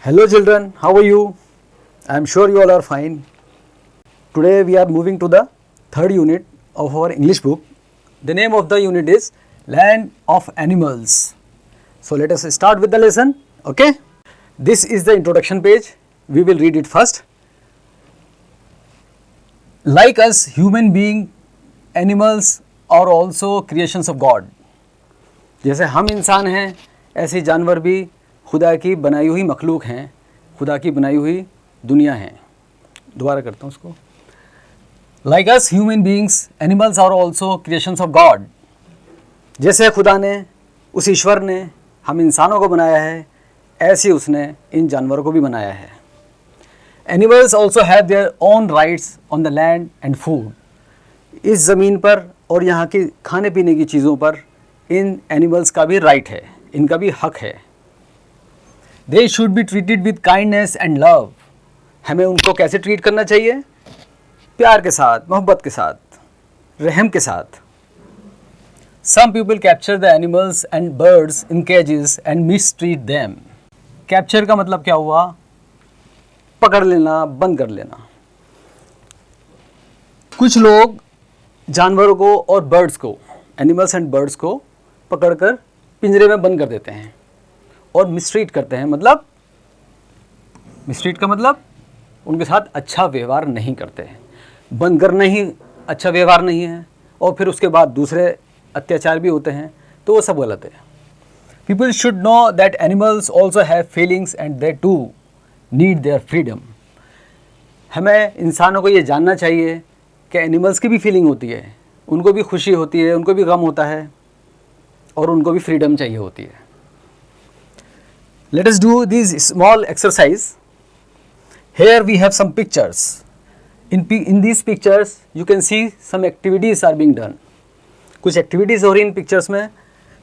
Hello children, how are you? I am sure you all are fine. Today we are moving to the third unit of our English book. The name of the unit is Land of Animals. So let us start with the lesson, okay? This is the introduction page. We will read it first. Like us, human being, animals are also creations of God. जैसे हम इंसान हैं, ऐसे जानवर भी खुदा की बनाई हुई मखलूक हैं, खुदा की बनाई हुई दुनिया हैं. दोबारा करता हूँ उसको. Like us, human beings, animals are also creations of God. जैसे खुदा ने, उस ईश्वर ने हम इंसानों को बनाया है, ऐसे उसने इन जानवरों को भी बनाया है. Animals also have their own rights on the land and food. इस ज़मीन पर और यहाँ की खाने पीने की चीज़ों पर इन एनिमल्स का भी राइट है, इनका भी हक है. They should be treated with kindness and love. हमें उनको कैसे ट्रीट करना चाहिए? प्यार के साथ, मोहब्बत के साथ, रहम के साथ. Some people capture the animals and birds in cages and mistreat them. Capture का मतलब क्या हुआ? पकड़ लेना, बंद कर लेना. कुछ लोग जानवरों को और बर्ड्स को, एनिमल्स एंड बर्ड्स को पकड़कर पिंजरे में बंद कर देते हैं और मिसट्रीट करते हैं. मतलब मिसट्रीट का मतलब उनके साथ अच्छा व्यवहार नहीं करते हैं. बंद करना ही अच्छा व्यवहार नहीं है और फिर उसके बाद दूसरे अत्याचार भी होते हैं, तो वो सब गलत है. People should know that animals also have feelings and they too need their freedom. हमें इंसानों को ये जानना चाहिए कि एनिमल्स की भी फीलिंग होती है, उनको भी खुशी होती है, उनको भी गम होता है और उनको भी फ्रीडम चाहिए होती है. Let us do this small exercise. Here we have some pictures. In these pictures you can see some activities are being done. कुछ activities हो रही इन pictures में.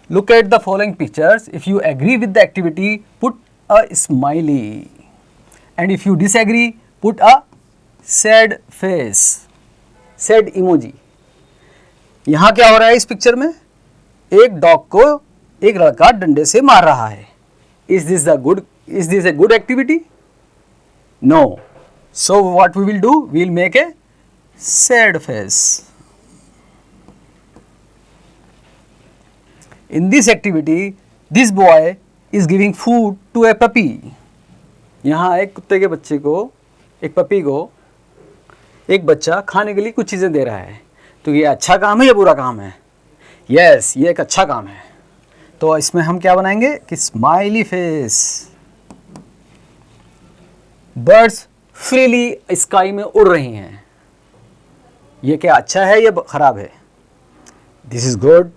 Look at the following pictures. If you agree with the activity, put a smiley. And if you disagree, put a sad face. Sad emoji. यहाँ क्या हो रहा है इस पिक्चर में? एक डॉग को एक लड़का डंडे से मार रहा है. Is this a good activity? No. So what we will do? We will make a sad face. In this activity, this boy is giving food to a puppy. यहाँ एक कुत्ते के बच्चे को, एक पपी को, एक बच्चा खाने के लिए कुछ चीज़ें दे रहा है. तो ये अच्छा काम है या बुरा काम है? Yes, ये एक अच्छा काम है. तो इसमें हम क्या बनाएंगे कि smiley face. Birds freely sky में उड़ रही हैं. ये क्या अच्छा है या खराब है? This is good.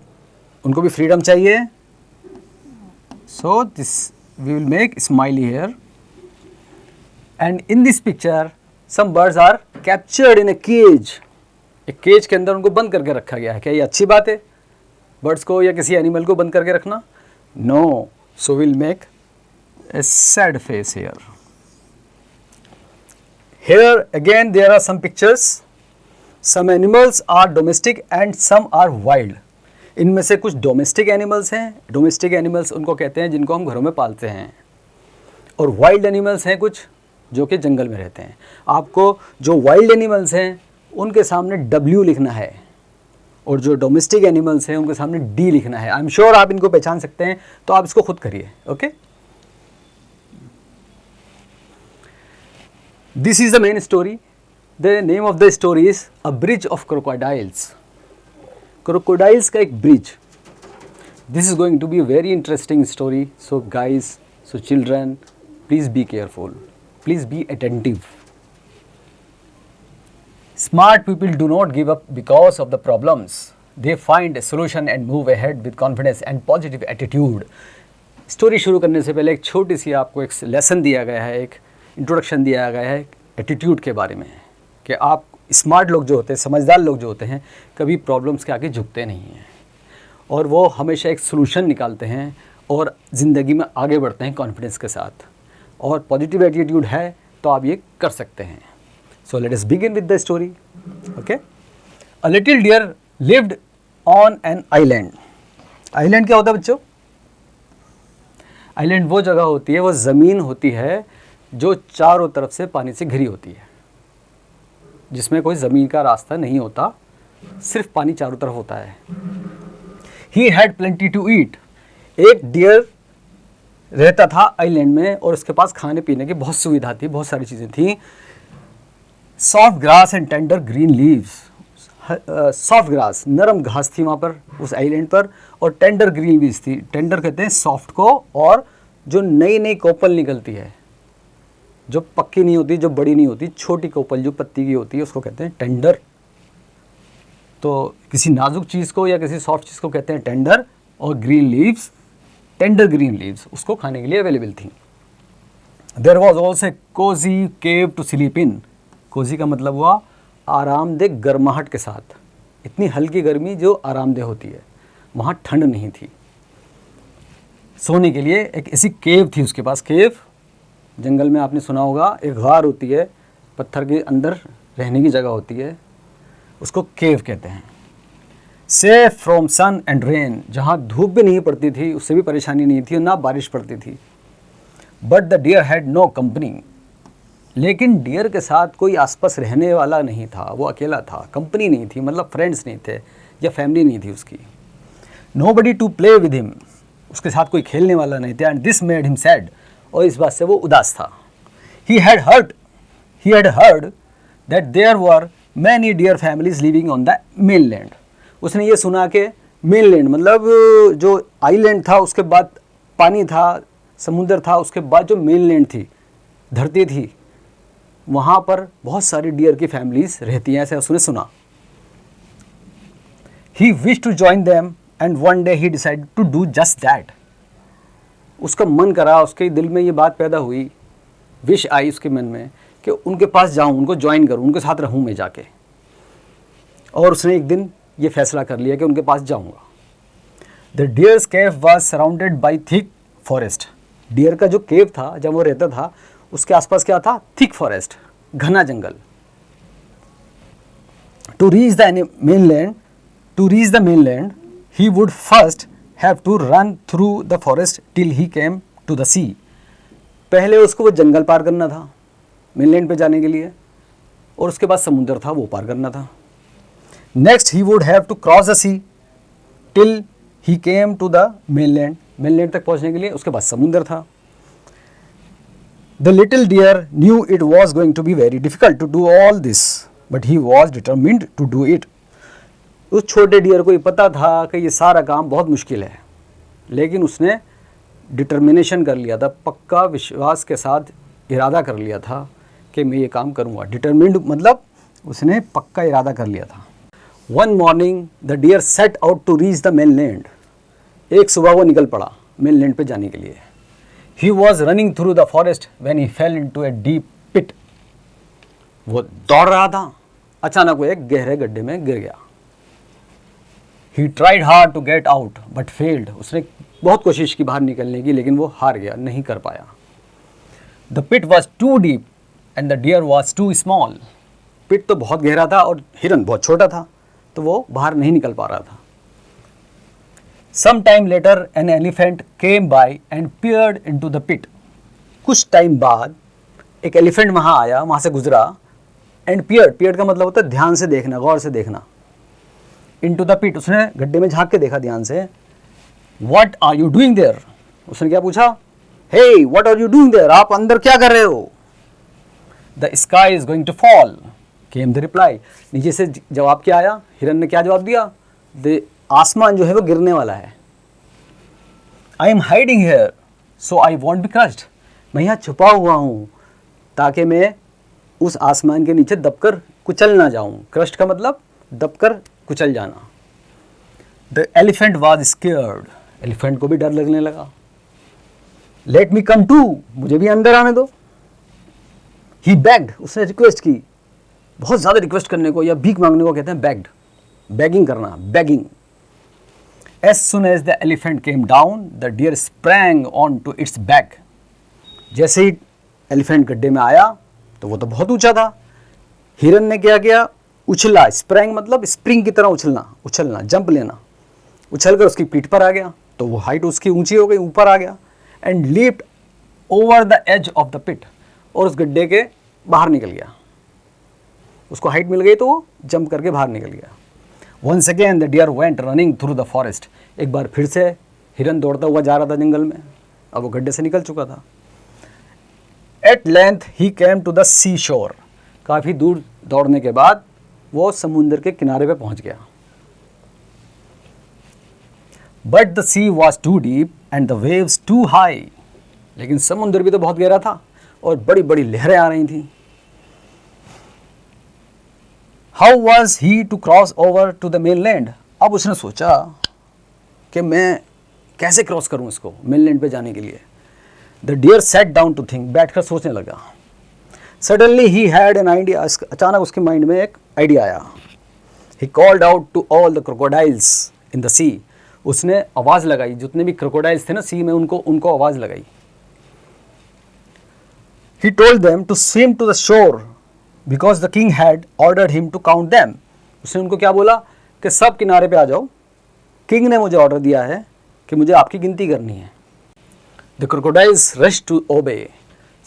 उनको भी फ्रीडम चाहिए. So this we will make smiley here. And in this picture some birds are captured in a cage. एक केज के अंदर उनको बंद करके रखा गया है. क्या ये अच्छी बात है बर्ड्स को या किसी एनिमल को बंद करके रखना? No. So will make a sad face here. Here again there are some pictures. Some animals are domestic and some are wild. इनमें से कुछ डोमेस्टिक एनिमल्स हैं. डोमेस्टिक एनिमल्स उनको कहते हैं जिनको हम घरों में पालते हैं. और वाइल्ड एनिमल्स हैं कुछ जो कि जंगल में रहते हैं. आपको जो वाइल्ड एनिमल्स हैं उनके सामने W लिखना है और जो डोमेस्टिक एनिमल्स हैं उनके सामने D लिखना है. आई एम श्योर आप इनको पहचान सकते हैं, तो आप इसको खुद करिए. Okay. This is the main story. The name of the story is A Bridge of Crocodiles. Crocodiles का एक bridge. This is going to be a very interesting story. So guys, so children, please be careful. Please be attentive. Smart people do not give up because of the problems. They find a solution and move ahead with confidence and positive attitude. Story शुरू करने से पहले एक छोटी सी आपको एक lesson दिया गया है, एक इंट्रोडक्शन दिया गया है एटीट्यूड के बारे में कि आप स्मार्ट लोग जो होते हैं, समझदार लोग जो होते हैं, कभी प्रॉब्लम्स के आगे झुकते नहीं हैं और वो हमेशा एक सलूशन निकालते हैं और ज़िंदगी में आगे बढ़ते हैं कॉन्फिडेंस के साथ. और पॉजिटिव एटीट्यूड है तो आप ये कर सकते हैं. So let us begin with the story. Okay. A little deer lived on an island. Island क्या होता है बच्चों? आइलैंड वो जगह होती है, वो ज़मीन होती है जो चारों तरफ से पानी से घिरी होती है, जिसमें कोई ज़मीन का रास्ता नहीं होता, सिर्फ पानी चारों तरफ होता है। He had plenty to eat. एक डियर रहता था आइलैंड में और उसके पास खाने पीने की बहुत सुविधा थी, बहुत सारी चीज़ें थी। Soft grass and tender green leaves. Soft grass, नरम घास थी वहाँ पर उस आइलैंड पर, और टेंडर ग्रीन लीव्स थी। टेंडर कहते हैं सॉफ्ट को, और जो नई नई कोपल निकलती है, जो पक्की नहीं होती, जो बड़ी नहीं होती, छोटी कोपल जो पत्ती की होती है, उसको कहते हैं टेंडर। तो किसी नाजुक चीज़ को या किसी सॉफ्ट चीज़ को कहते हैं टेंडर, और green leaves, tender green leaves उसको खाने के लिए अवेलेबल थी। There was also a cosy cave to sleep in. Cosy का मतलब हुआ आरामदेह, गर्माहट के साथ, इतनी हल्की गर्मी जो आरामदेह होती है, वहाँ ठंड नहीं थी। सोने के लिए एक ऐसी केव थी उसके पास। केव जंगल में आपने सुना होगा, एक गार होती है, पत्थर के अंदर रहने की जगह होती है, उसको केव कहते हैं। Safe from sun and rain, जहाँ धूप भी नहीं पड़ती थी, उससे भी परेशानी नहीं थी, और ना बारिश पड़ती थी। But the deer had no company. लेकिन डियर के साथ कोई आसपास रहने वाला नहीं था, वो अकेला था, कंपनी नहीं थी, मतलब फ्रेंड्स नहीं थे या फैमिली नहीं थी उसकी। Nobody to play with him, उसके साथ कोई खेलने वाला नहीं था। And this made him sad, और इस बात से वो उदास था। He had heard that there were many deer families living on the mainland. उसने ये सुना कि मेनलैंड मतलब जो आइलैंड था, उसके बाद पानी था, समुद्र था, उसके बाद जो मेनलैंड थी, धरती थी, वहाँ पर बहुत सारी डियर की फैमिलीज रहती हैं, ऐसा उसने सुना। He wish to join them and one day he decide to do just that. उसका मन करा, उसके दिल में ये बात पैदा हुई, विश आई उसके मन में कि उनके पास जाऊं, उनको ज्वाइन करूं, उनके साथ रहूं मैं जाके। और उसने एक दिन ये फैसला कर लिया कि उनके पास जाऊंगा। The deer's cave was surrounded by thick forest. Deer का जो केव था, जब वो रहता था, उसके आसपास क्या था? थिक फॉरेस्ट, घना जंगल। To reach the mainland he would first have to run through the forest till he came to the sea। पहले उसको वो जंगल पार करना था मेनलैंड पे जाने के लिए, और उसके बाद समुद्र था वो पार करना था। Next he would have to cross the sea till he came to the mainland। Mainland तक पहुंचने के लिए उसके बाद समुद्र था। The little deer knew it was going to be very difficult to do all this, but he was determined to do it। उस छोटे डियर को ये पता था कि ये सारा काम बहुत मुश्किल है, लेकिन उसने डिटर्मिनेशन कर लिया था, पक्का विश्वास के साथ इरादा कर लिया था कि मैं ये काम करूँगा। डिटर्मिन्ड मतलब उसने पक्का इरादा कर लिया था। One morning the deer set out to reach the mainland. एक सुबह वो निकल पड़ा मेनलैंड पे जाने के लिए। He was running through the forest when he fell into a deep pit. वो दौड़ रहा था, अचानक वो एक गहरे गड्ढे में गिर गया। He tried hard to get out but failed। उसने बहुत कोशिश की बाहर निकलने की, लेकिन वो हार गया, नहीं कर पाया। The pit was too deep and the deer was too small। पिट तो बहुत गहरा था और हिरन बहुत छोटा था, तो वो बाहर नहीं निकल पा रहा था। Some time later an elephant came by and peered into the pit। कुछ टाइम बाद एक एलिफेंट वहाँ आया, वहाँ से गुजरा। and peered का मतलब होता है ध्यान से देखना, गौर से देखना। into the pit, उसने गड्ढे में झांक के देखा ध्यान से। What are you doing there? उसने क्या पूछा? Hey, what are you doing there? आप अंदर क्या कर रहे हो? The sky is going to fall, came the reply। नीचे से जवाब क्या आया? हिरन ने क्या जवाब दिया? आसमान जो है वो गिरने वाला है। I am hiding here, so I won't be crushed। मैं यहाँ छुपा हुआ हूँ ताकि मैं उस आसमान के नीचे दबकर कुचल ना जाऊँ। क्रस्ट का मतलब दबकर कुचल जाना। The elephant was scared. Elephant को भी डर लगने लगा। लेट मी कम टू, मुझे भी अंदर आने दो। ही बेग्ड, उसने रिक्वेस्ट की। बहुत ज़्यादा रिक्वेस्ट करने को या भीख मांगने को कहते हैं बेग्ड, बेगिंग करना, begging. As soon as the elephant came down the deer sprang on to its back. जैसे ही एलिफेंट गड्ढे में आया तो वो तो बहुत ऊंचा था। हिरन ने क्या किया? उछला। स्प्रैंग मतलब स्प्रिंग की तरह उछलना, जंप लेना। उछल कर उसकी पीठ पर आ गया, तो वो हाइट उसकी ऊंची हो गई, ऊपर आ गया। And leaped over the edge of the pit, और उस गड्ढे के बाहर निकल गया। उसको हाइट मिल गई तो वो जंप करके बाहर निकल गया। Once again the deer went running through the forest, एक बार फिर से हिरन दौड़ता हुआ जा रहा था जंगल में, अब वो गड्ढे से निकल चुका था। At length he came to the sea shore, काफ़ी दूर दौड़ने के बाद वो समुद्र के किनारे पे पहुंच गया। But the sea was too deep and the waves too high, लेकिन समुद्र भी तो बहुत गहरा था और बड़ी बड़ी लहरें आ रही थी। How was he to cross over to the mainland, अब उसने सोचा कि मैं कैसे क्रॉस करूं इसको मेनलैंड पे जाने के लिए। The deer sat down to think, बैठकर सोचने लगा। Suddenly he had an idea, अचानक उसके माइंड में एक आइडिया आया। He called out to all the crocodiles in the sea, उसने आवाज़ लगाई, जितने भी क्रोकोडाइल्स थे ना सी में, उनको आवाज़ लगाई। He told them to swim to the shore because the king had ordered him to count them, उसने उनको क्या बोला कि सब किनारे पे आ जाओ, किंग ने मुझे ऑर्डर दिया है कि मुझे आपकी गिनती करनी है। The crocodiles rush to obey,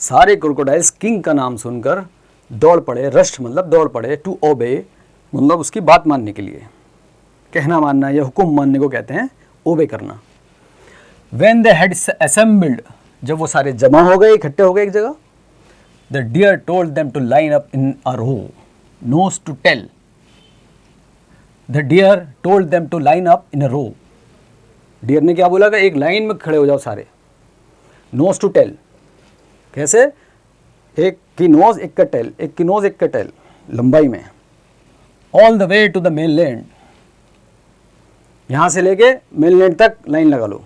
सारे क्रोकोडाइल्स किंग का नाम सुनकर दौड़ पड़े। रश मतलब दौड़ पड़े, टू ओबे मतलब उसकी बात मानने के लिए, कहना मानना या हुक्म मानने को कहते हैं ओबे करना। व्हेन दे हैड असेंबल्ड, जब वो सारे जमा हो गए, इकट्ठे हो गए एक जगह, the deer told them to line up in a row, nose to tail. The deer told them to line up in a row, deer ने क्या बोला कि एक लाइन में खड़े हो जाओ सारे। नोज टू टेल कैसे, एक की नोज एक का टेल, एक की नोज एक का टेल, लंबाई में। All the way to the mainland, यहां से लेके मेनलैंड तक लाइन लगा लो।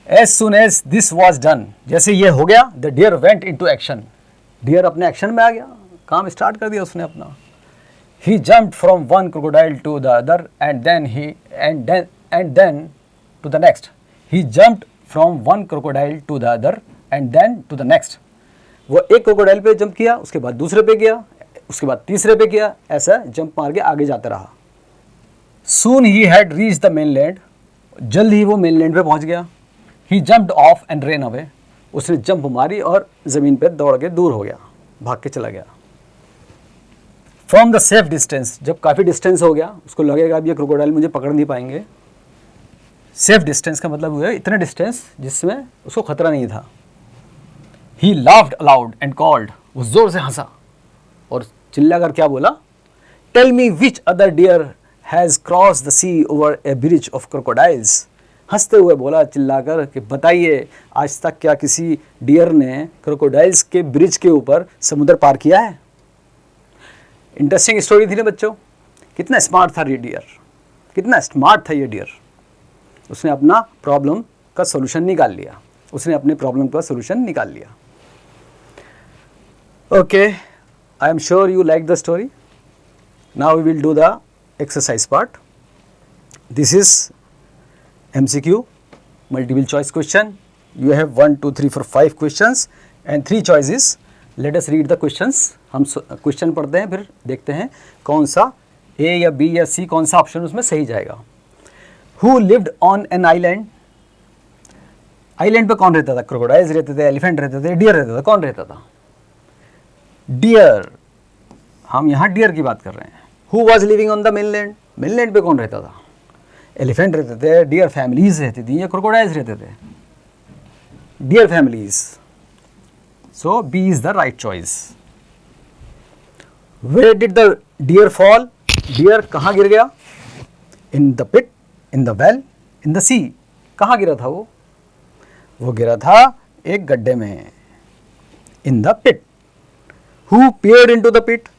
As soon as this was done, जैसे ये हो गया, the deer went into action, deer अपने एक्शन में आ गया, काम स्टार्ट कर दिया उसने अपना। He jumped from one crocodile to the other and then to the next. He jumped from one crocodile to the other and then to the next, वो एक क्रोकोडाइल पे जंप किया, उसके बाद दूसरे पे किया, उसके बाद तीसरे पे किया, ऐसा जंप मार के आगे जाता रहा। Soon he had reach the mainland, जल्द ही वो मेनलैंड पे पहुंच गया। He jumped off and ran away, उसने जंप मारी और ज़मीन पे दौड़ के दूर हो गया, भाग के चला गया। फ्रॉम द सेफ डिस्टेंस, जब काफ़ी डिस्टेंस हो गया, उसको लगेगा अब ये क्रोकोडाइल मुझे पकड़ नहीं पाएंगे। सेफ डिस्टेंस का मतलब हुआ इतने डिस्टेंस जिसमें उसको खतरा नहीं था। He laughed aloud and called, वो जोर से हंसा और चिल्लाकर क्या बोला, tell me which other deer has cross the sea over a bridge of crocodiles. हंसते हुए बोला चिल्लाकर कि बताइए आज तक क्या किसी डियर ने क्रोकोडाइल्स के ब्रिज के ऊपर समुद्र पार किया है। इंटरेस्टिंग स्टोरी थी ना बच्चों, कितना स्मार्ट था ये डियर, कितना स्मार्ट था ये डियर। उसने अपना प्रॉब्लम का सोल्यूशन निकाल लिया, उसने अपने प्रॉब्लम का सोल्यूशन निकाल लिया। Okay, I am sure you like the story. Now we will do the exercise part. This is MCQ, multiple choice question. You have 1, 2, 3, 4, 5 questions and 3 choices. Let us read the questions. हम question पढ़ते हैं, फिर देखते हैं कौन सा A या B या C, कौन सा ऑप्शन उसमें सही जाएगा। Who lived on an island? Island पे कौन रहता था? क्रोकोडाइल्स रहते थे, एलिफेंट रहते थे, डियर रहता था, कौन रहता था? डियर, हम यहाँ डियर की बात कर रहे हैं। Who was living on the mainland? Mainland पे कौन रहता था? एलिफेंट रहते थे, डियर फैमिलीज रहती थी या क्रोकोडाइल्स रहते थे? Deer families. So B is the right choice. Where did the deer fall? Deer कहाँ गिर गया? In the pit, in the well, in the sea. कहाँ गिरा था वो? वो गिरा था एक गड्ढे में, in the pit. Who peered into the pit?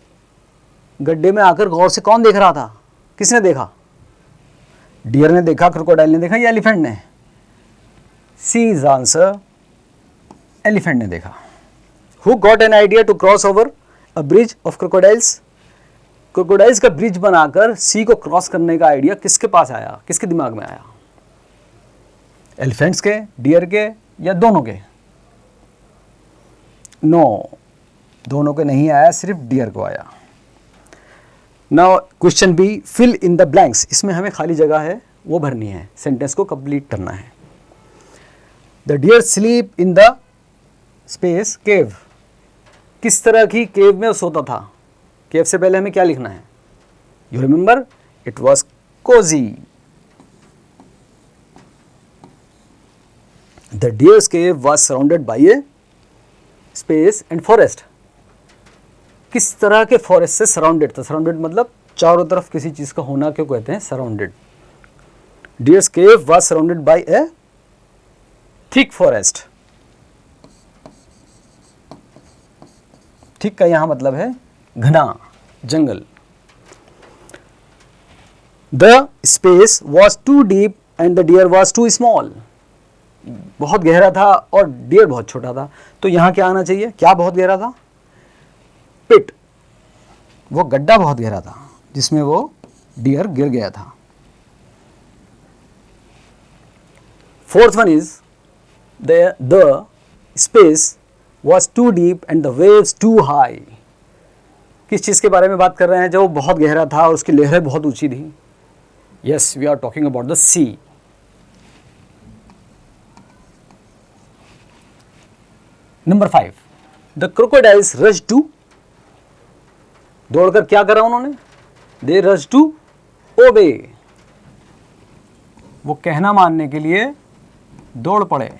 गड्ढे में आकर गौर से कौन देख रहा था? किसने देखा? डियर ने देखा, क्रोकोडाइल ने देखा या एलिफेंट ने? सी इज आंसर, एलिफेंट ने देखा। Who got an idea to cross over a bridge of crocodiles? Crocodiles का ब्रिज बनाकर सी को क्रॉस करने का आइडिया किसके पास आया, किसके दिमाग में आया? एलिफेंट्स के, डियर के या दोनों के? नो, दोनों के नहीं आया, सिर्फ डियर को आया। Now question B, fill in the blanks. इसमें हमें खाली जगह है वो भरनी है, सेंटेंस को कंप्लीट करना है। The deer sleep in the space cave. किस तरह की केव में सोता था? केव से पहले हमें क्या लिखना है? You remember, it was cosy. The deer's cave was surrounded by a space and forest. किस तरह के फॉरेस्ट से सराउंडेड था? सराउंडेड मतलब चारों तरफ किसी चीज का होना क्यों कहते हैं surrounded. Deer's cave was surrounded by a thick forest. Thick का यहां मतलब है घना जंगल। The space was too deep and the deer was too small. बहुत गहरा था और डियर बहुत छोटा था। तो यहां क्या आना चाहिए? क्या बहुत गहरा था? पिट, वो गड्ढा बहुत गहरा था जिसमें वो डियर गिर गया था। Fourth one is the space was too deep and the waves too high. किस चीज के बारे में बात कर रहे हैं जो बहुत गहरा था और उसकी लहरें बहुत ऊंची थी? Yes, we are talking about the sea. Number 5, the crocodiles rush to. दौड़कर क्या करा उन्होंने? दे रश टू ओबे। वो कहना मानने के लिए दौड़ पड़े।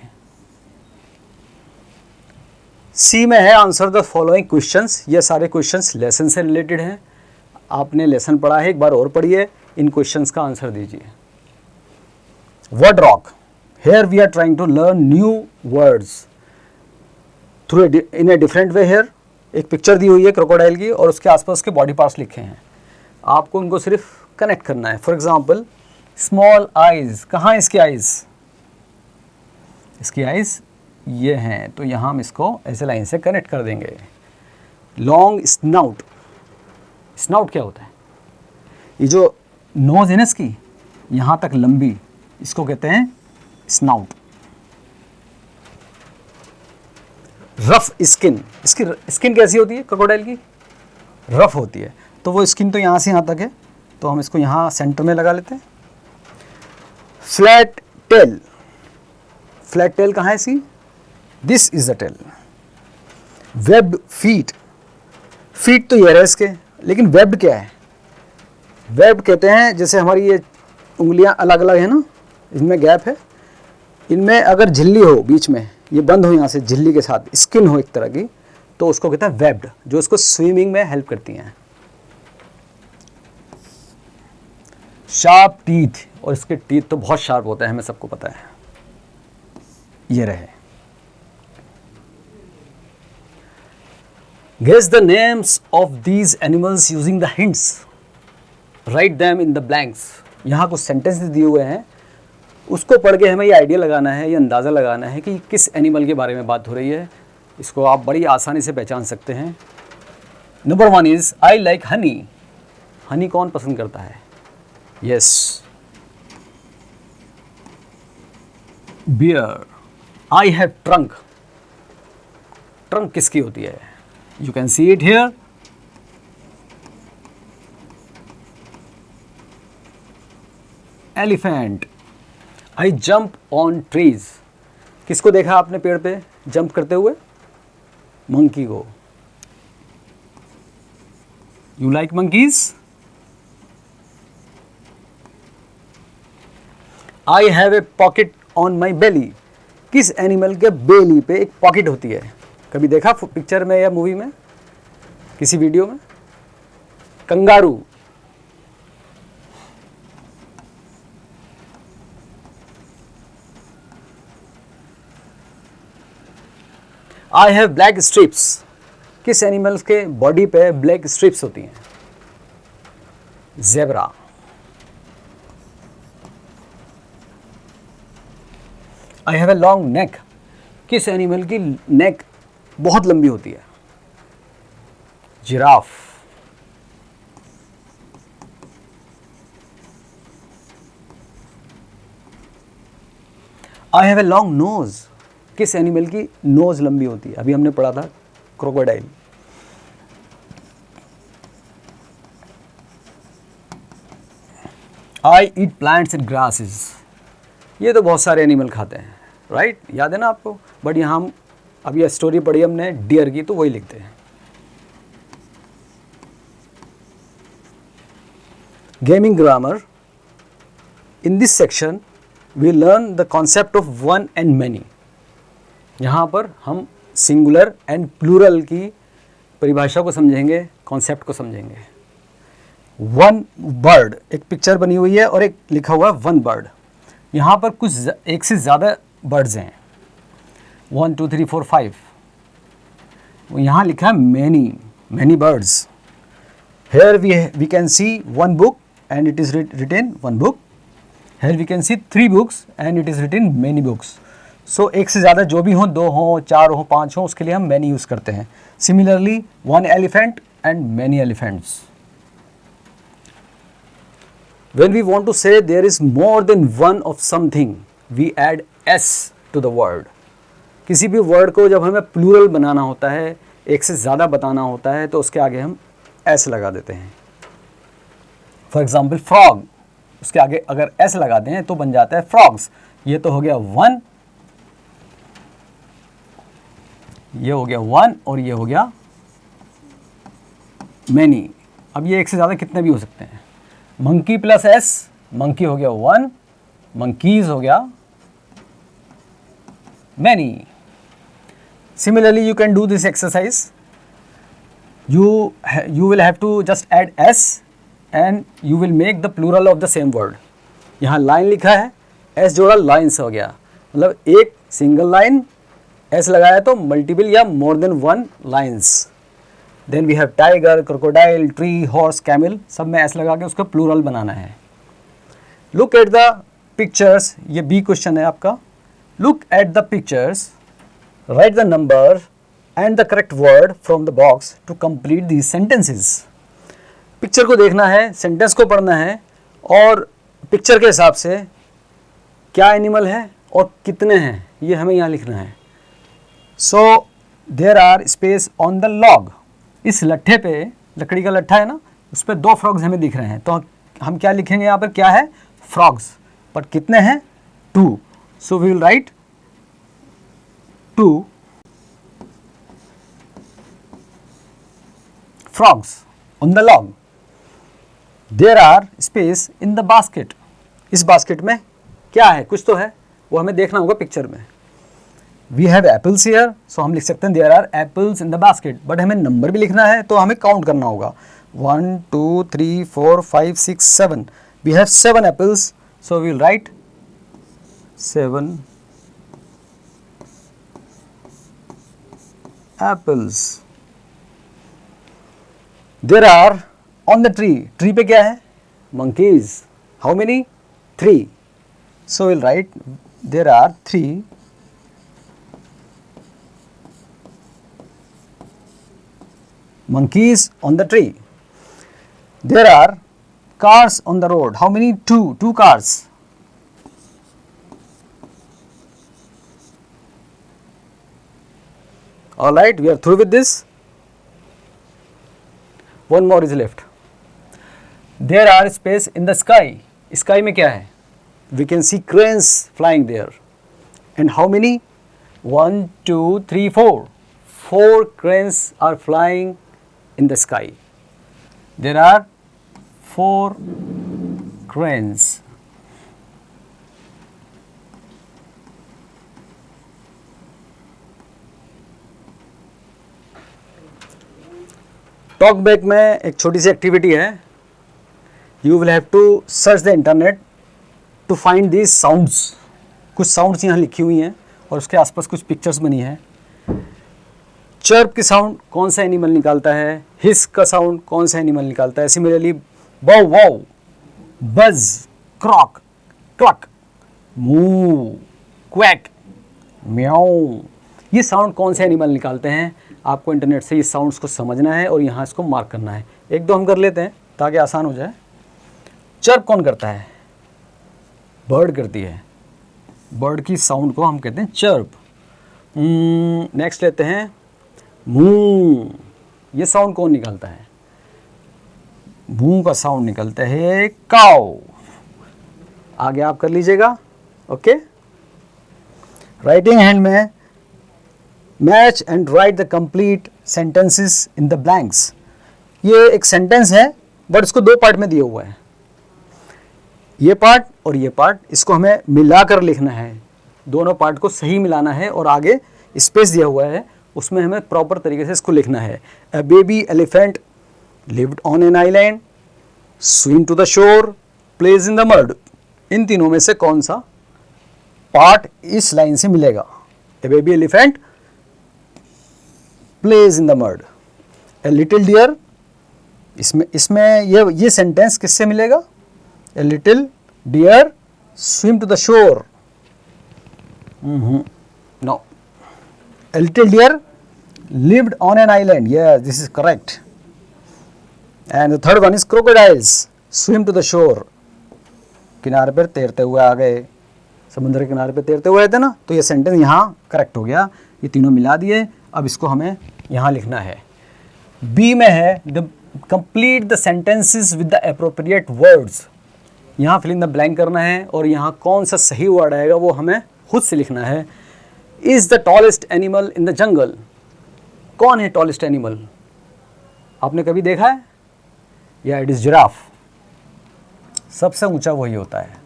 सी में है आंसर द फॉलोइंग क्वेश्चंस। ये सारे क्वेश्चंस लेसन से रिलेटेड हैं। आपने लेसन पढ़ा है, एक बार और पढ़िए, इन क्वेश्चंस का आंसर दीजिए। Word rock, here we are trying to learn new words through in a different way. Here एक पिक्चर दी हुई है क्रोकोडाइल की और उसके आसपास उसके बॉडी पार्ट्स लिखे हैं। आपको उनको सिर्फ कनेक्ट करना है। फॉर एग्जांपल स्मॉल आइज, कहाँ इसकी आइज? इसकी आइज ये हैं, तो यहाँ हम इसको ऐसे लाइन से कनेक्ट कर देंगे। लॉन्ग स्नाउट, स्नाउट क्या होता है? ये जो नोज है ना इसकी, यहाँ तक लंबी, इसको कहते हैं स्नाउट। रफ स्किन, इसकी स्किन कैसी होती है क्रोकोडाइल की? रफ होती है। तो वो स्किन तो यहाँ से यहाँ तक है, तो हम इसको यहाँ सेंटर में लगा लेते हैं। फ्लैट टेल, फ्लैट टेल कहाँ है इसकी? This is the tail. Webbed feet, feet तो ये है इसके, लेकिन वेब्ड क्या है? वेब्ड कहते हैं जैसे हमारी ये उंगलियां अलग अलग है ना, इनमें गैप है, इनमें अगर झिल्ली हो बीच में, ये बंद हो यहाँ से झिल्ली के साथ, स्किन हो एक तरह की, तो उसको कहते हैं वेब्ड, जो इसको स्विमिंग में हेल्प करती हैं। शार्प टीथ, और इसके टीथ तो बहुत शार्प होते हैं, हमें सबको पता है। ये रहे। Guess the names of these animals using the hints, write them in the blanks. यहाँ कुछ सेंटेंसेस दिए हुए हैं, उसको पढ़ के हमें ये आइडिया लगाना है, ये अंदाज़ा लगाना है कि किस एनिमल के बारे में बात हो रही है। इसको आप बड़ी आसानी से पहचान सकते हैं। Number 1 is I like honey. Honey कौन पसंद करता है? Yes, bear. I have trunk, trunk किसकी होती है? You can see it here. Elephant. I jump on trees, किसको देखा आपने पेड़ पे जंप करते हुए? मंकी को। You like monkeys. I have a pocket on my belly, किस एनिमल के बेली पे एक पॉकेट होती है? कभी देखा पिक्चर में या मूवी में, किसी वीडियो में? Kangaroo. I have black strips, किस एनिमल्स के बॉडी पे ब्लैक स्ट्रिप्स होती हैं? Zebra. I have a long neck, किस एनिमल की नेक बहुत लंबी होती है? Giraffe. I have a long nose, किस एनिमल की नोज लंबी होती है? अभी हमने पढ़ा था crocodile. I eat plants and grasses, ये तो बहुत सारे एनिमल खाते हैं, राइट, याद है ना आपको। बट यहाँ हम अब ये स्टोरी पढ़ी हमने डियर की, तो वही लिखते हैं। Gaming grammar, in this section we learn the concept of one and many. यहाँ पर हम सिंगुलर एंड प्लूरल की परिभाषा को समझेंगे, कॉन्सेप्ट को समझेंगे। वन बर्ड, एक पिक्चर बनी हुई है और एक लिखा हुआ है वन बर्ड। यहाँ पर कुछ एक से ज़्यादा बर्ड्स हैं, 1 2 3 4 5। यहाँ लिखा है many birds. Here we can see one book and it is written one book. Here we can see 3 books and it is written many books. So एक से ज़्यादा जो भी हों, 2 हों, 4 हों, 5 हों, उसके लिए हम मैनी यूज़ करते हैं। Similarly one elephant and many elephants. When we want to say there is more than one of something, we add s to the word. किसी भी वर्ड को जब हमें प्लूरल बनाना होता है, एक से ज़्यादा बताना होता है, तो उसके आगे हम s लगा देते हैं। फॉर एग्जाम्पल फ्रॉग, उसके आगे अगर s लगा दें तो बन जाता है फ्रॉग्स। ये तो हो गया वन, ये हो गया वन और ये हो गया मैनी। अब ये एक से ज़्यादा कितने भी हो सकते हैं। मंकी प्लस एस, मंकी हो गया वन, मंकीज हो गया many. Similarly you can do this exercise. you will have to just add s and you will make the plural of the same word. यहाँ लाइन लिखा है, s जोड़ा lines हो गया, मतलब एक सिंगल लाइन s लगाया तो मल्टीपल या more than one lines. Then we have tiger, crocodile, tree, horse, camel, सब में s लगा के उसका प्लूरल बनाना है। लुक एट द पिक्चर्स, ये बी क्वेश्चन है आपका। Look at the pictures, write the number and the correct word from the box to complete these sentences. Picture को देखना है, सेंटेंस को पढ़ना है और पिक्चर के हिसाब से क्या एनिमल है और कितने हैं ये हमें यहाँ लिखना है। So there are space on the log. इस लट्ठे पे, लकड़ी का लट्ठा है ना, उस पर 2 फ्रॉग्स हमें दिख रहे हैं, तो हम क्या लिखेंगे यहाँ पर, क्या है, फ्रॉग्स। पर कितने हैं, 2। So we will write 2 frogs on the log. There are space in the basket. इस बास्केट में क्या है, कुछ तो है, वो हमें देखना होगा पिक्चर में। We have apples here, so हम लिख सकते हैं there are apples in the basket. But हमें नंबर भी लिखना है तो हमें काउंट करना होगा, 1 2 3 4 5 6 7। We have 7 apples, so we will write 7 apples. There are on the tree, tree पे क्या है, monkeys. How many? 3. So we'll write there are 3 monkeys on the tree. There are cars on the road. How many? 2 cars. All right, we are through with this. One more is left. There are space in the sky. Sky में क्या है? We can see cranes flying there. And how many? 1 2 3 4. 4 cranes are flying in the sky. There are 4 cranes. Talk back में एक छोटी सी activity है। You will have to search the internet to find these sounds. कुछ sounds यहाँ लिखी हुई हैं और उसके आसपास कुछ पिक्चर्स बनी है। चर्प की साउंड कौन सा एनिमल निकालता है, हिस का साउंड कौन सा एनिमल निकालता है। सिमिलरली वाव वाव, बज, क्रॉक, क्लक, मूव, क्वैक, म्याऊ, ये साउंड कौन से एनिमल निकालते हैं। आपको इंटरनेट से ये साउंड्स को समझना है और यहाँ इसको मार्क करना है। 1-2 हम कर लेते हैं ताकि आसान हो जाए। चर्प कौन करता है, बर्ड करती है। बर्ड की साउंड को हम कहते हैं चर्प। नेक्स्ट लेते हैं मूं। ये साउंड कौन निकालता है, मूं का साउंड निकलता है काऊ। आगे आप कर लीजिएगा, ओके। राइटिंग हैंड में match and right the complete sentences in the blanks. ये एक सेंटेंस है बट इसको दो पार्ट में दिया हुआ है, ये पार्ट और ये पार्ट, इसको हमें मिलाकर लिखना है, दोनों पार्ट को सही मिलाना है और आगे स्पेस दिया हुआ है उसमें हमें प्रॉपर तरीके से इसको लिखना है। A baby elephant lived on an island, swim to the shore, plays in the mud. इन तीनों में से कौन सा पार्ट इस लाइन से मिलेगा? A baby elephant plays in the mud. A little deer, इसमें ये सेंटेंस किससे मिलेगा? A little deer swim to the shore. No, a little deer lived on an island. Yeah, this is correct. And the third one is crocodiles swim to the shore. किनारे पर तैरते हुए आ गए, समुद्र के किनारे पर तैरते हुए आए थे ना, तो ये सेंटेंस यहाँ करेक्ट हो गया। ये तीनों मिला दिए, अब इसको हमें यहाँ लिखना है। बी में है the complete the sentences with the appropriate words. यहाँ फिल इन द ब्लैंक करना है और यहाँ कौन सा सही वर्ड आएगा वो हमें खुद से लिखना है। Is the tallest animal in the जंगल। कौन है टॉलेस्ट एनिमल? आपने कभी देखा है? या इट इज जिराफ। सबसे ऊंचा वही होता है।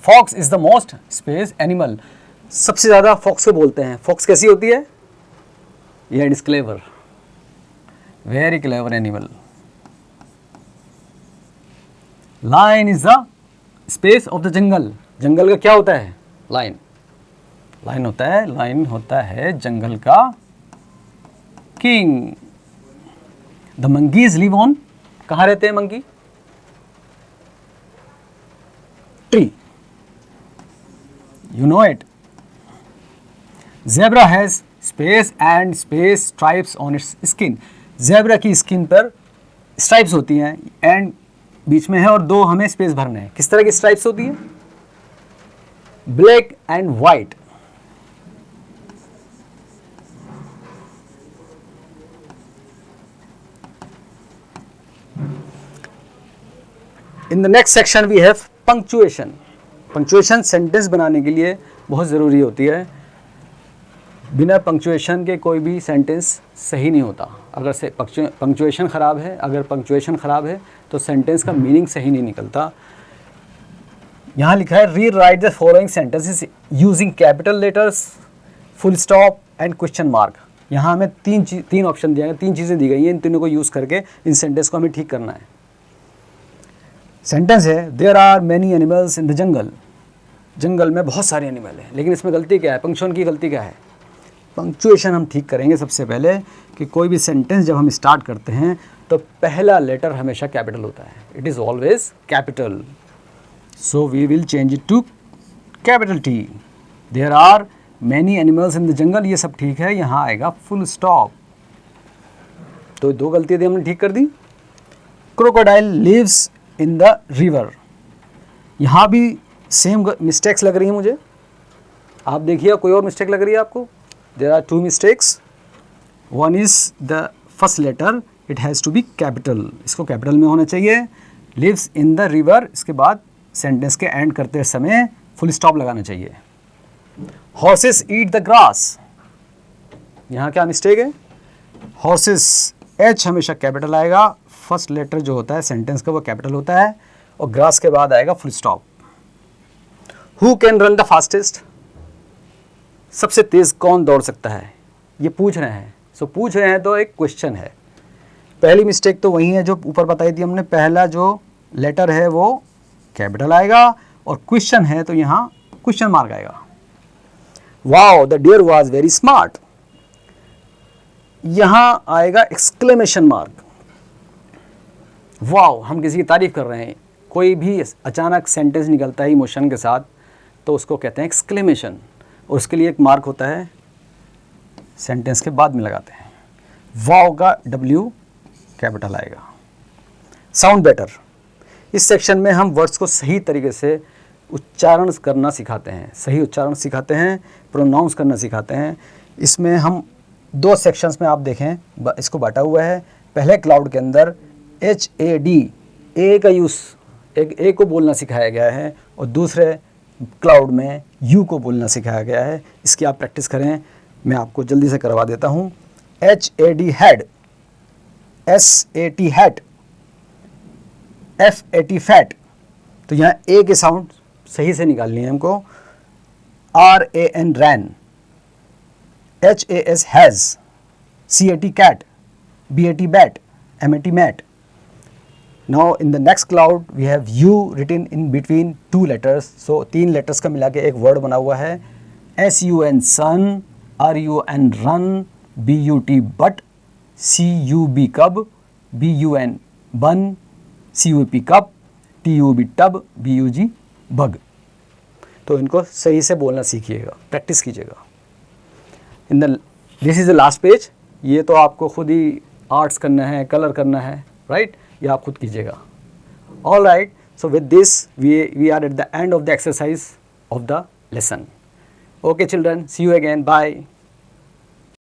Fox is the most space animal. सबसे ज्यादा फॉक्स को बोलते हैं। फॉक्स कैसी होती है? या it is clever, very clever animal. Lion is the space of the jungle. जंगल का क्या होता है? लाइन। लाइन होता है जंगल का king. The monkeys live on, कहाँ रहते हैं monkey? Tree, you know it. Zebra has space and space stripes on it's skin. Zebra की स्किन पर स्ट्राइप्स होती हैं एंड बीच में है और दो हमें स्पेस भरने हैं। किस तरह की स्ट्राइप्स होती है? Black and white. In the next section we have punctuation. Punctuation sentence बनाने के लिए बहुत ज़रूरी होती है। बिना पंक्चुएशन के कोई भी सेंटेंस सही नहीं होता। अगर से पंक्चुएशन ख़राब है, तो सेंटेंस का मीनिंग सही नहीं निकलता। यहाँ लिखा है री right the following sentences using capital letters, full stop and question mark. यहाँ हमें तीन ऑप्शन दिए गए, तीन चीज़ें दी गई हैं। इन तीनों को यूज़ करके इन सेंटेंस को हमें ठीक करना है। सेंटेंस है there are many animals in the jungle. जंगल में बहुत सारे एनिमल हैं, लेकिन इसमें गलती क्या है? पंक्चुएशन की गलती क्या है? पंक्चुएशन हम ठीक करेंगे सबसे पहले कि कोई भी सेंटेंस जब हम स्टार्ट करते हैं तो पहला लेटर हमेशा कैपिटल होता है। It is always capital, so we will change it to capital T. There are many animals in the jungle, ये सब ठीक है। यहाँ आएगा फुल स्टॉप। तो दो गलतियाँ थी, हमने ठीक कर दी। Crocodile lives in the river, यहाँ भी सेम मिस्टेक्स लग रही हैं मुझे। आप देखिए कोई और मिस्टेक लग रही है आपको? There are two mistakes. One is the first letter, it has to be capital. इसको कैपिटल में होना चाहिए। Lives in the river, इसके बाद सेंटेंस के एंड करते समय फुल स्टॉप लगाना चाहिए। Horses eat the grass, यहाँ क्या मिस्टेक है? Horses, H हमेशा कैपिटल आएगा। फर्स्ट लेटर जो होता है सेंटेंस का वो कैपिटल होता है और ग्रास के बाद आएगा full stop. Who can run the fastest? सबसे तेज़ कौन दौड़ सकता है? ये पूछ रहे हैं। पूछ रहे हैं तो एक क्वेश्चन है। पहली मिस्टेक तो वही है जो ऊपर बताई थी हमने। पहला जो लेटर है वो कैपिटल आएगा और क्वेश्चन है तो यहाँ क्वेश्चन मार्क आएगा। Wow the deer was very smart, यहाँ आएगा एक्सक्लेमेशन मार्क। वाओ, हम किसी की तारीफ कर रहे हैं। कोई भी अचानक सेंटेंस निकलता है इमोशन के साथ तो उसको कहते हैं एक्सक्लेमेशन, और उसके लिए एक मार्क होता है, सेंटेंस के बाद में लगाते हैं। वाओ का W कैपिटल आएगा। साउंड बेटर, इस सेक्शन में हम वर्ड्स को सही तरीके से उच्चारण करना सिखाते हैं, सही उच्चारण सिखाते हैं, प्रोनाउंस करना सिखाते हैं। इसमें हम दो सेक्शंस में आप देखें इसको बांटा हुआ है। पहले क्लाउड के अंदर HAD, ए का यूज़, एक ए को बोलना सिखाया गया है। और दूसरे क्लाउड में यू को बोलना सिखाया गया है। इसकी आप प्रैक्टिस करें, मैं आपको जल्दी से करवा देता हूँ। HAD had, SAT hat, FAT fat. तो यहाँ ए के साउंड सही से निकालनी है हमको। RAN ran, HAS has, CAT cat, BAT bat, MAT mat. Now in the next cloud we have U written in between two letters. So 3 letters का मिला के एक word बना हुआ है। SUN sun, RUN run, BUT but, CUB cub, BUN bun, CUP cup, TUB tub, BUG bug। तो इनको सही से बोलना सीखिएगा, प्रैक्टिस कीजिएगा। This is the last page. ये तो आपको खुद ही आर्ट्स करना है, कलर करना है, राइट? ये आप खुद कीजिएगा। All right, so with this we are at the end of the exercise of the lesson. Okay children, see you again, bye.